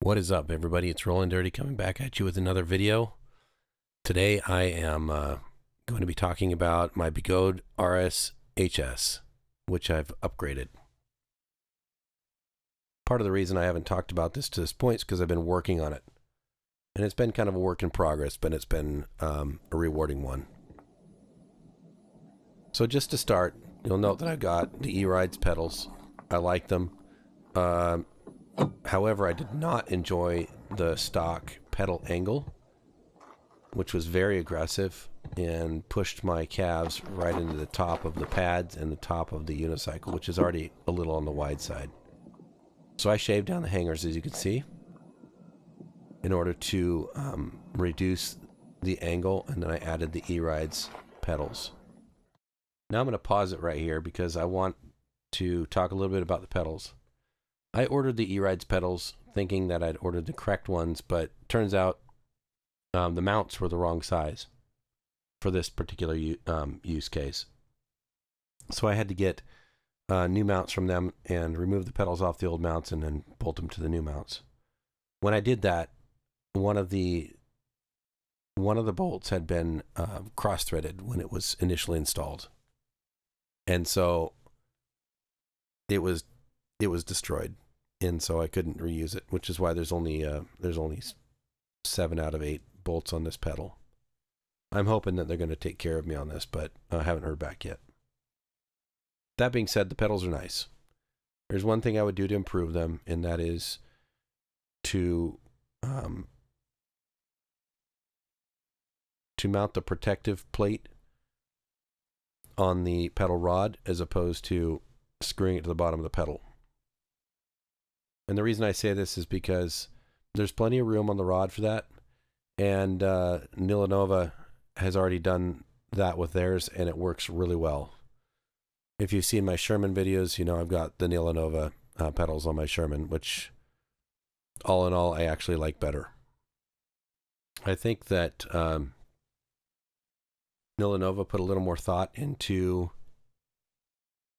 What is up, everybody? It's Rolling Dirty coming back at you with another video. Today I am going to be talking about my Begode RS-HS, which I've upgraded. Part of the reason I haven't talked about this to this point is because I've been working on it. And it's been kind of a work in progress, but it's been a rewarding one. So just to start, you'll note that I've got the E-Rides pedals. I like them. However, I did not enjoy the stock pedal angle, which was very aggressive and pushed my calves right into the top of the pads and the top of the unicycle, which is already a little on the wide side. So I shaved down the hangers, as you can see, in order to reduce the angle, and then I added the E-Rides pedals. Now I'm going to pause it right here because I want to talk a little bit about the pedals. I ordered the E-Rides pedals thinking that I'd ordered the correct ones, but turns out the mounts were the wrong size for this particular use case. So I had to get new mounts from them and remove the pedals off the old mounts and then bolt them to the new mounts. When I did that, one of the bolts had been cross-threaded when it was initially installed, and so it was destroyed. And so I couldn't reuse it, which is why there's only 7 out of 8 bolts on this pedal. I'm hoping that they're going to take care of me on this, but I haven't heard back yet. That being said, the pedals are nice. There's one thing I would do to improve them, and that is to mount the protective plate on the pedal rod as opposed to screwing it to the bottom of the pedal. And the reason I say this is because there's plenty of room on the rod for that, and Nova has already done that with theirs, and it works really well. If you've seen my Sherman videos, you know I've got the Nova pedals on my Sherman, which all in all I actually like better. I think that Nova put a little more thought into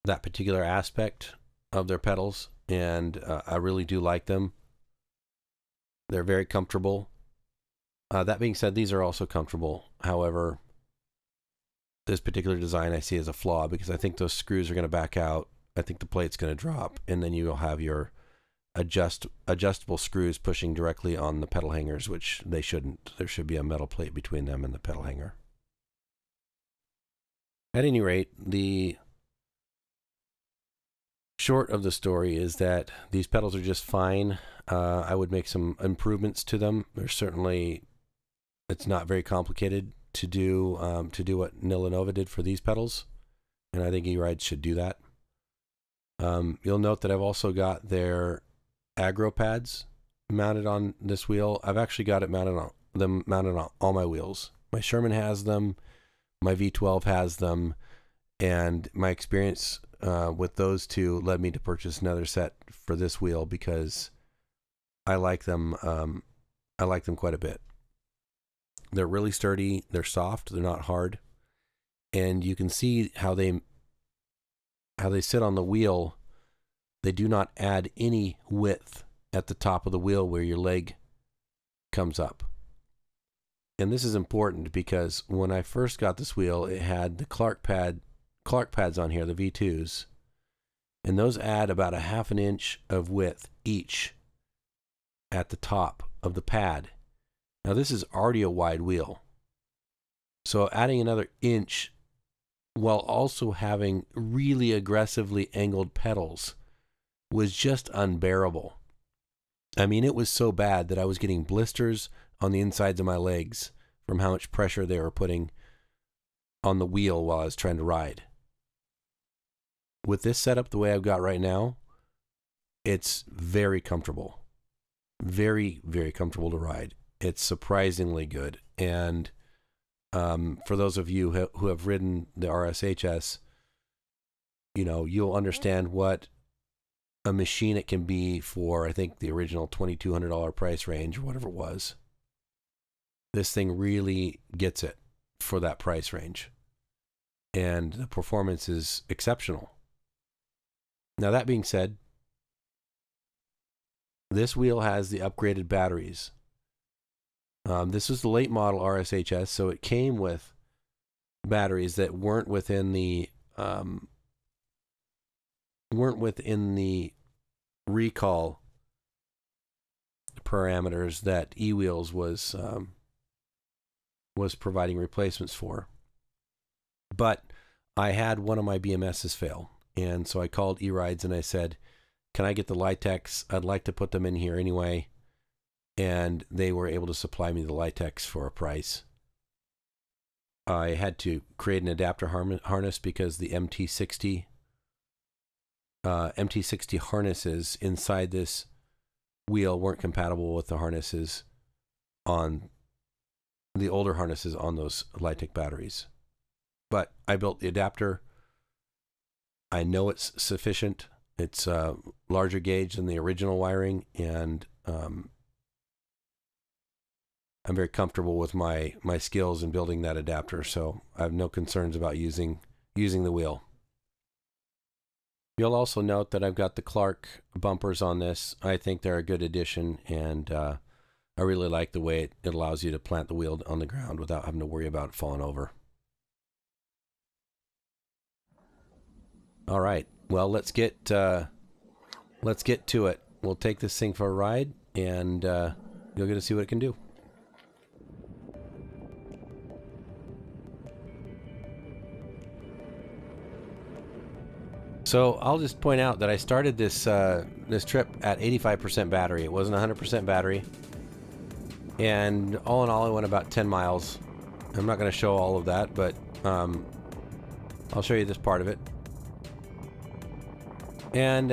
that particular aspect of their pedals, and I really do like them. They're very comfortable. That being said, these are also comfortable. However, this particular design I see as a flaw because I think those screws are going to back out. I think the plate's going to drop, and then you'll have your adjustable screws pushing directly on the pedal hangers, which they shouldn't. There should be a metal plate between them and the pedal hanger. At any rate, the short of the story is that these pedals are just fine. I would make some improvements to them. There's certainly, it's not very complicated to do what Nova did for these pedals, and I think E-Rides should do that. You'll note that I've also got their aggro pads mounted on this wheel. I've actually got it mounted on all my wheels. My Sherman has them, my V12 has them, and my experience with those two led me to purchase another set for this wheel because I like them. I like them quite a bit. They're really sturdy. They're soft. They're not hard, and you can see how they sit on the wheel. They do not add any width at the top of the wheel where your leg comes up. And this is important because when I first got this wheel, it had the Clark pads on here, the V2s, and those add about a ½ an inch of width each at the top of the pad. Now this is already a wide wheel, so adding another inch while also having really aggressively angled pedals was just unbearable. I mean, it was so bad that I was getting blisters on the insides of my legs from how much pressure they were putting on the wheel while I was trying to ride. With this setup the way I've got right now, it's very comfortable. Very, very comfortable to ride. It's surprisingly good. And for those of you who have ridden the RS-HS, you know, you'll understand what a machine it can be for, I think, the original $2,200 price range or whatever it was. This thing really gets it for that price range. And the performance is exceptional. Now, that being said, This wheel has the upgraded batteries. This was the late model RSHS, so it came with batteries that weren't within the recall parameters that eWheels was providing replacements for. But I had one of my BMSs fail, and so I called eRides and I said, can I get the Litex? I'd like to put them in here anyway. And they were able to supply me the Litex for a price. I had to create an adapter harness because the MT60 harnesses inside this wheel weren't compatible with the harnesses on the older harnesses on those Litex batteries. But I built the adapter. I know it's sufficient. It's larger gauge than the original wiring, and I'm very comfortable with my skills in building that adapter, so I have no concerns about using the wheel. You'll also note that I've got the Clark bumpers on this. I think they're a good addition, and I really like the way it allows you to plant the wheel on the ground without having to worry about it falling over. All right, well, let's get to it. We'll take this thing for a ride, and you'll get to see what it can do. So I'll just point out that I started this this trip at 85% battery. It wasn't 100% battery, and all in all, I went about 10 miles. I'm not going to show all of that, but I'll show you this part of it. And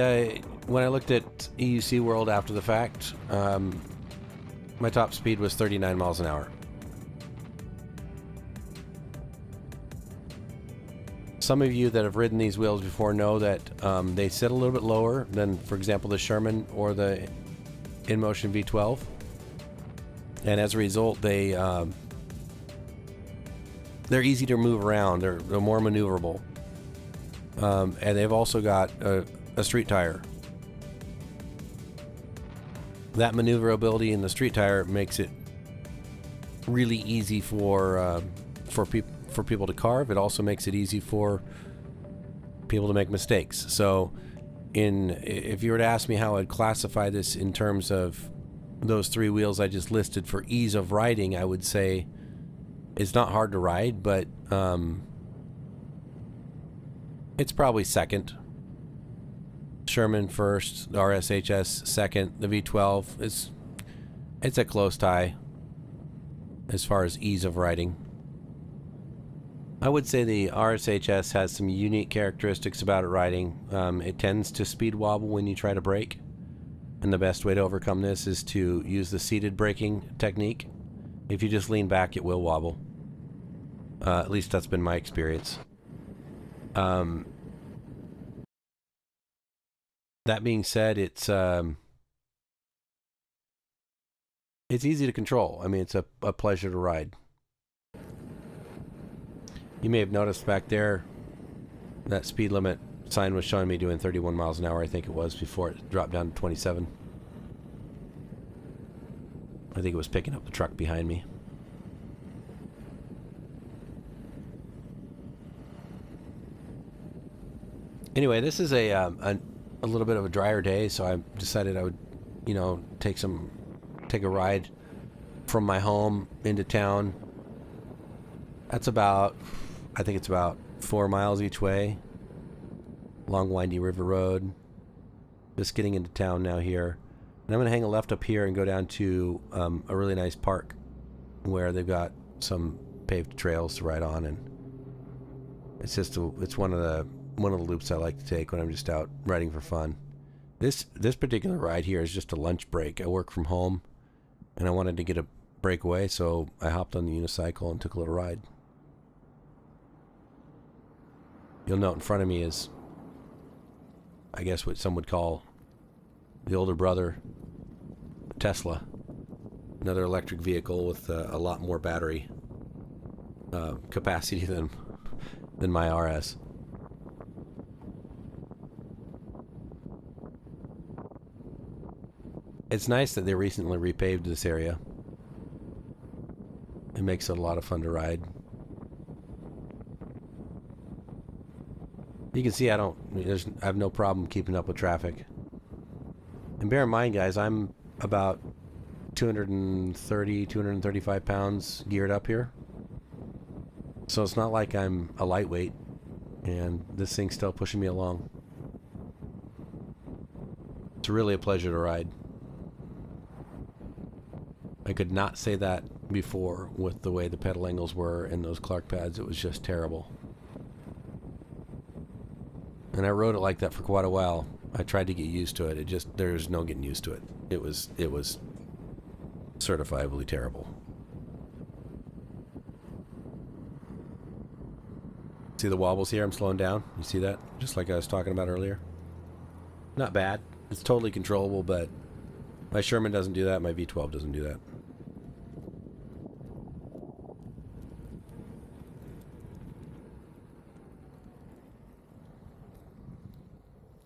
when I looked at EUC World after the fact, my top speed was 39 miles an hour. Some of you that have ridden these wheels before know that they sit a little bit lower than, for example, the Sherman or the InMotion V12. And as a result, they're easy to move around. They're more maneuverable. And they've also got a street tire. That maneuverability in the street tire makes it really easy for people to carve. It also makes it easy for people to make mistakes. So, if you were to ask me how I'd classify this in terms of those three wheels I just listed for ease of riding, I would say it's not hard to ride, but it's probably second. Sherman first, RSHS second, the V12 it's a close tie as far as ease of riding. I would say the RSHS has some unique characteristics about it riding. It tends to speed wobble when you try to brake, and the best way to overcome this is to use the seated braking technique. If you just lean back, it will wobble. At least that's been my experience. That being said, it's easy to control. I mean, it's a pleasure to ride. You may have noticed back there that speed limit sign was showing me doing 31 miles an hour, I think it was, before it dropped down to 27. I think it was picking up the truck behind me. Anyway, this is a little bit of a drier day, so I decided I would, you know, take a ride from my home into town. That's about, I think it's about 4 miles each way. Long, windy river road. Just getting into town now here. And I'm going to hang a left up here and go down to a really nice park where they've got some paved trails to ride on, and it's just it's one of the loops I like to take when I'm just out riding for fun. This particular ride here is just a lunch break. I work from home, and I wanted to get a breakaway, so I hopped on the unicycle and took a little ride. You'll note in front of me is, I guess, what some would call the older brother, Tesla. Another electric vehicle with a lot more battery capacity than my RS. It's nice that they recently repaved this area. It makes it a lot of fun to ride. You can see I have no problem keeping up with traffic. And bear in mind, guys, I'm about 230, 235 pounds geared up here. So it's not like I'm a lightweight, and this thing's still pushing me along. It's really a pleasure to ride. I could not say that before with the way the pedal angles were in those Clark pads. It was just terrible. And I rode it like that for quite a while. I tried to get used to it. There's no getting used to it. It was certifiably terrible. See the wobbles here? I'm slowing down. You see that? Just like I was talking about earlier. Not bad. It's totally controllable, but my Sherman doesn't do that. My V12 doesn't do that.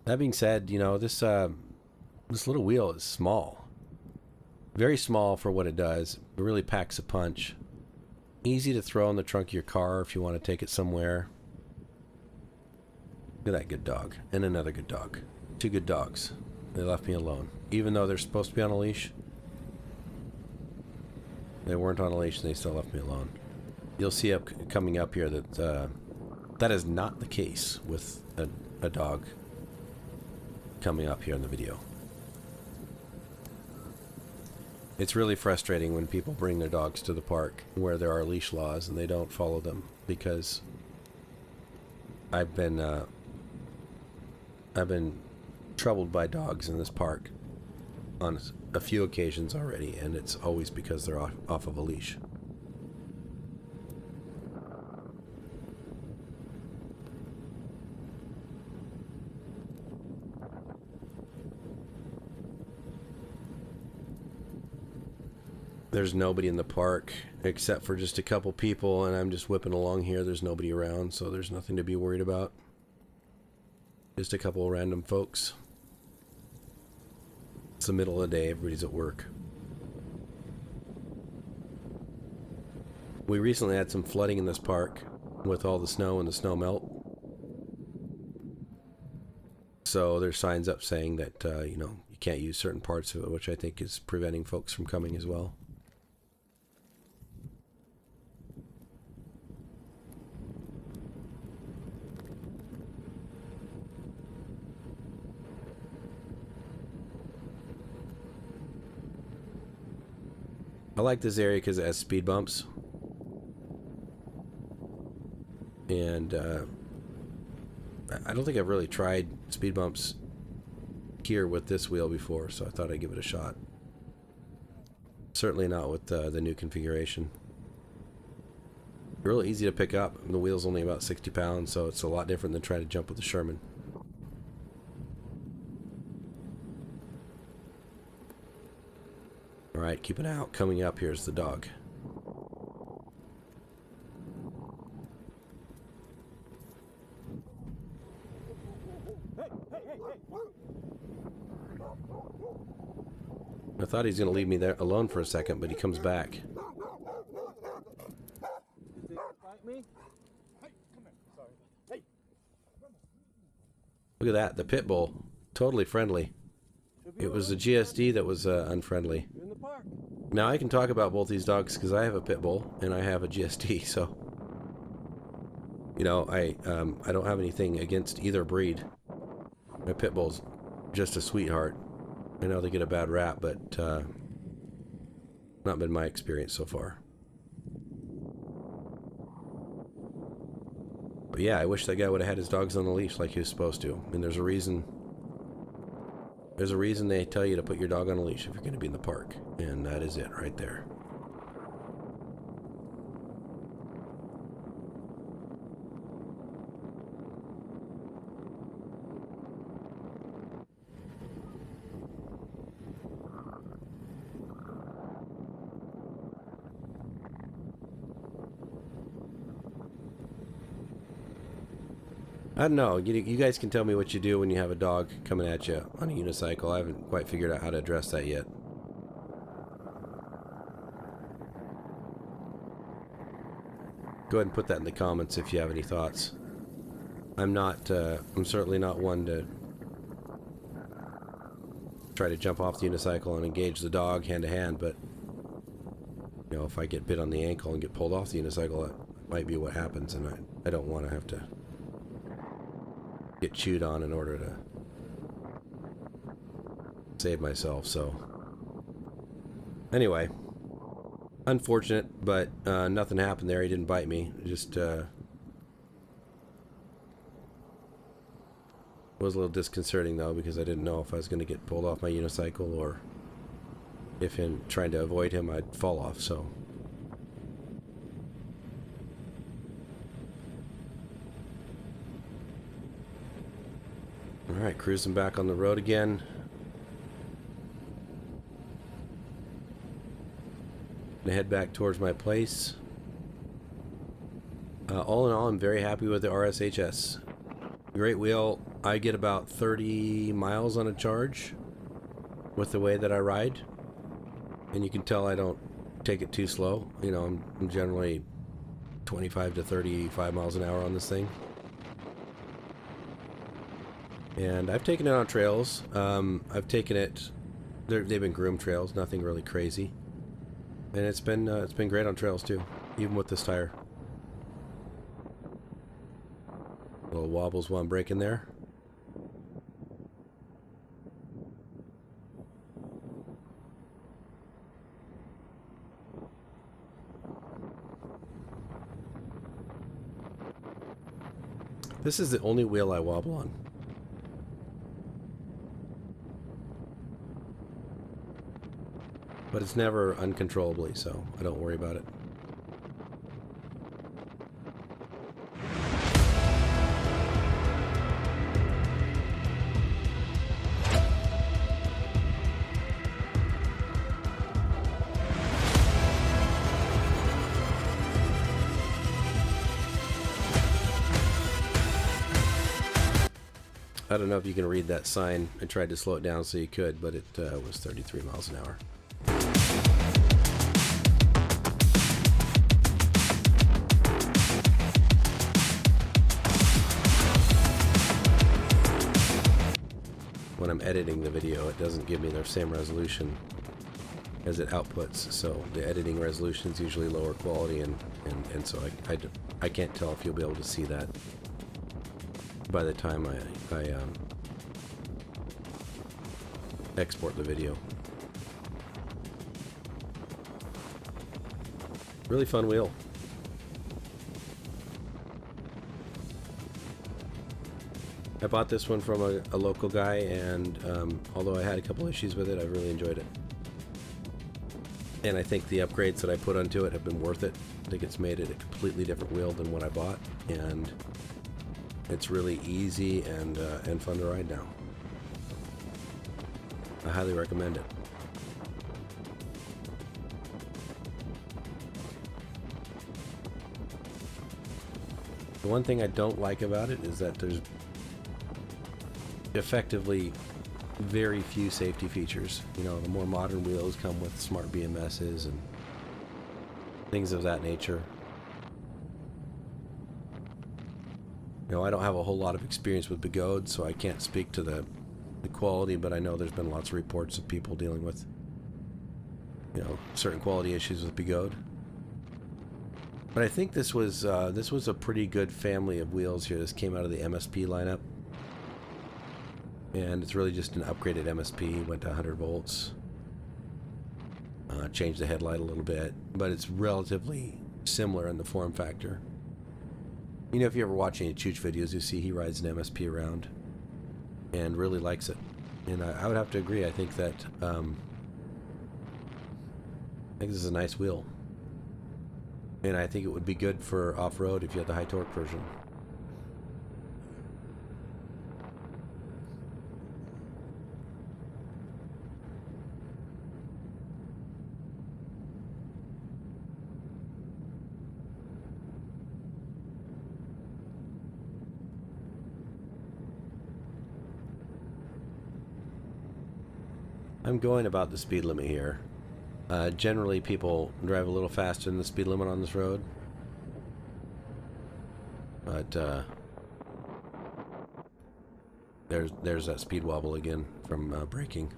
That being said, you know, this little wheel is small. Very small for what it does. It really packs a punch. Easy to throw in the trunk of your car if you want to take it somewhere. Look at that good dog. And another good dog. Two good dogs. They left me alone. Even though they're supposed to be on a leash. They weren't on a leash and they still left me alone. You'll see coming up here that that is not the case with a dog coming up here in the video. It's really frustrating when people bring their dogs to the park where there are leash laws and they don't follow them, because I've been troubled by dogs in this park on a few occasions already, and it's always because they're off of a leash. There's nobody in the park except for just a couple people, and I'm just whipping along here. There's nobody around, so there's nothing to be worried about. Just a couple of random folks. It's the middle of the day. Everybody's at work. We recently had some flooding in this park with all the snow and the snow melt. So there's signs up saying that, you know, you can't use certain parts of it, which I think is preventing folks from coming as well. I like this area because it has speed bumps. And I don't think I've really tried speed bumps here with this wheel before, so I thought I'd give it a shot. Certainly not with the new configuration. Really easy to pick up. The wheel's only about 60 pounds, so it's a lot different than trying to jump with the Sherman. Alright, keep an eye out. Coming up, here's the dog. I thought he was going to leave me there alone for a second, but he comes back. Did they bite me? Hey, come here. Sorry. Hey. Look at that. The pit bull. Totally friendly. It was the GSD that was unfriendly. You're in the park. Now I can talk about both these dogs because I have a pit bull and I have a GSD, so you know, I don't have anything against either breed. My pit bull's just a sweetheart. I know they get a bad rap, but not been my experience so far. But yeah, I wish that guy would have had his dogs on the leash like he was supposed to. I mean, there's a reason. There's a reason they tell you to put your dog on a leash if you're going to be in the park, and that is it right there. I don't know. You guys can tell me what you do when you have a dog coming at you on a unicycle. I haven't quite figured out how to address that yet. Go ahead and put that in the comments if you have any thoughts. I'm certainly not one to try to jump off the unicycle and engage the dog hand to hand, but you know, if I get bit on the ankle and get pulled off the unicycle, that might be what happens, and I don't want to have to get chewed on in order to save myself. So anyway, unfortunate, but nothing happened there. He didn't bite me. Just was a little disconcerting though, because I didn't know if I was going to get pulled off my unicycle or if in trying to avoid him I'd fall off. So alright, cruising back on the road again. Gonna head back towards my place. All in all, I'm very happy with the RSHS. Great wheel. I get about 30 miles on a charge with the way that I ride, and you can tell I don't take it too slow. You know, I'm generally 25 to 35 miles an hour on this thing, and I've taken it on trails. I've taken it, they've been groomed trails, nothing really crazy, and it's been great on trails too, even with this tire. Little wobbles while I'm braking there. This is the only wheel I wobble on. But it's never uncontrollably, so I don't worry about it. I don't know if you can read that sign. I tried to slow it down so you could, but it was 33 miles an hour. When I'm editing the video, it doesn't give me the same resolution as it outputs, so the editing resolution is usually lower quality, and so I can't tell if you'll be able to see that by the time I export the video. Really fun wheel. I bought this one from a local guy, and although I had a couple issues with it, I really enjoyed it. And I think the upgrades that I put onto it have been worth it. I think it's made it a completely different wheel than what I bought, and it's really easy and fun to ride now. I highly recommend it. The one thing I don't like about it is that there's effectively very few safety features. You know, the more modern wheels come with smart BMSs and things of that nature. You know, I don't have a whole lot of experience with Begode, so I can't speak to the quality, but I know there's been lots of reports of people dealing with, you know, certain quality issues with Begode. But I think this was a pretty good family of wheels here. This came out of the MSP lineup, and it's really just an upgraded MSP. Went to 100 volts, changed the headlight a little bit, but it's relatively similar in the form factor. You know, if you ever watch any Chooch videos, you see he rides an MSP around and really likes it. And I would have to agree. I think that I think this is a nice wheel, and I think it would be good for off-road if you had the high torque version. I'm going about the speed limit here. Generally, people drive a little faster than the speed limit on this road. But there's that speed wobble again from braking.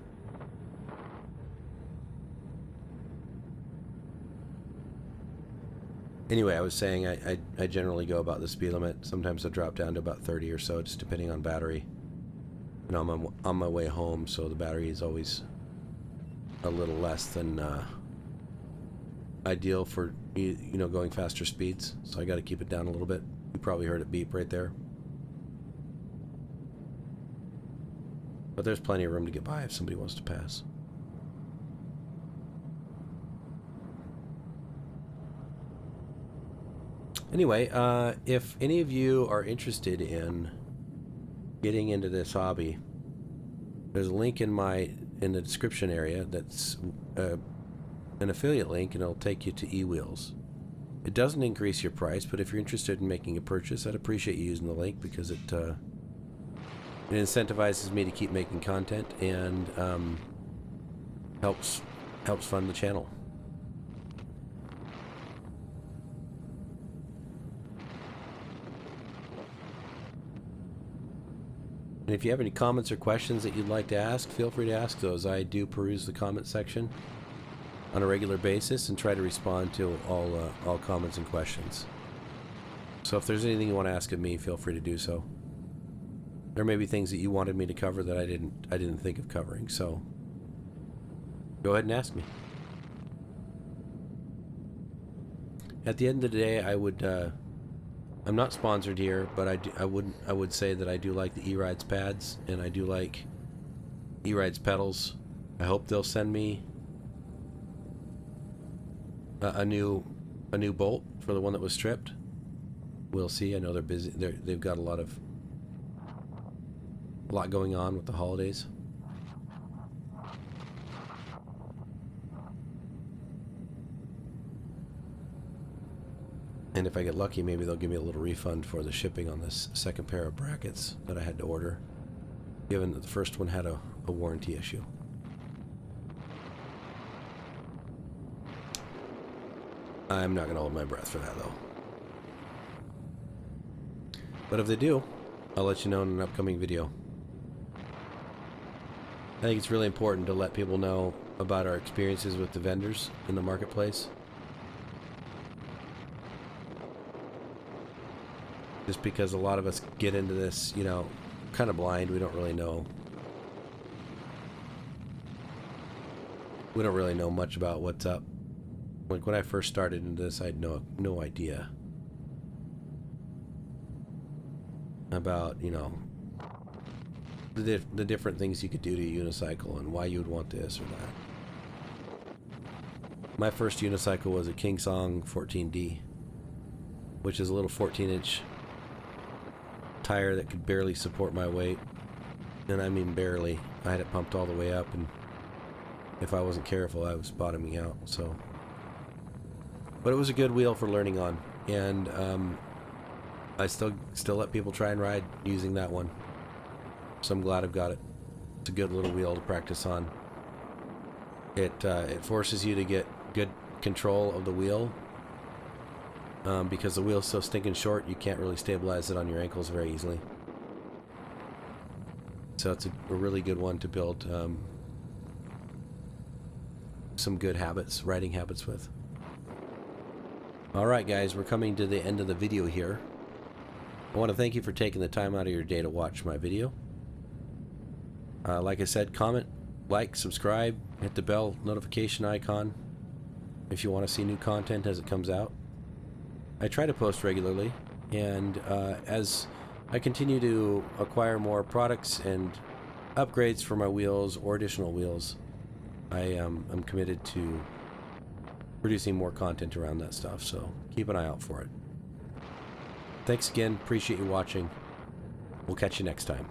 Anyway, I was saying I generally go about the speed limit. Sometimes I drop down to about 30 or so, just depending on battery. And I'm on my way home, so the battery is always a little less than ideal for you know, going faster speeds. So I got to keep it down a little bit. You probably heard it beep right there. But there's plenty of room to get by if somebody wants to pass. Anyway, if any of you are interested in getting into this hobby, there's a link in the description area that's an affiliate link, and it'll take you to eWheels. It doesn't increase your price, but if you're interested in making a purchase, I'd appreciate you using the link, because it incentivizes me to keep making content and helps fund the channel. And if you have any comments or questions that you'd like to ask, feel free to ask those. I do peruse the comment section on a regular basis and try to respond to all comments and questions. So if there's anything you want to ask of me, feel free to do so. There may be things that you wanted me to cover that I didn't think of covering, so go ahead and ask me. At the end of the day, I would I'm not sponsored here, but I would say that I do like the E-Rides pads, and I do like E-Rides pedals. I hope they'll send me a new bolt for the one that was stripped. We'll see. I know they're busy. They've got a lot going on with the holidays. And if I get lucky, maybe they'll give me a little refund for the shipping on this second pair of brackets that I had to order, given that the first one had a warranty issue. I'm not going to hold my breath for that, though. But if they do, I'll let you know in an upcoming video. I think it's really important to let people know about our experiences with the vendors in the marketplace. Just because a lot of us get into this, you know, kind of blind. We don't really know. We don't really know much about what's up. Like when I first started into this, I had no idea about, you know, the different things you could do to a unicycle and why you would want this or that. My first unicycle was a King Song 14D, which is a little 14-inch tire that could barely support my weight, and I mean barely. I had it pumped all the way up, and if I wasn't careful, I was bottoming out. So, but it was a good wheel for learning on, and I still let people try and ride using that one. So I'm glad I've got it. It's a good little wheel to practice on. It forces you to get good control of the wheel. Because the wheel's so stinking short, you can't really stabilize it on your ankles very easily. So it's a really good one to build some good habits, riding habits with. Alright guys, we're coming to the end of the video here. I want to thank you for taking the time out of your day to watch my video. Like I said, comment, like, subscribe, hit the bell notification icon if you want to see new content as it comes out. I try to post regularly, and as I continue to acquire more products and upgrades for my wheels or additional wheels, I'm committed to producing more content around that stuff, so keep an eye out for it. Thanks again, appreciate you watching. We'll catch you next time.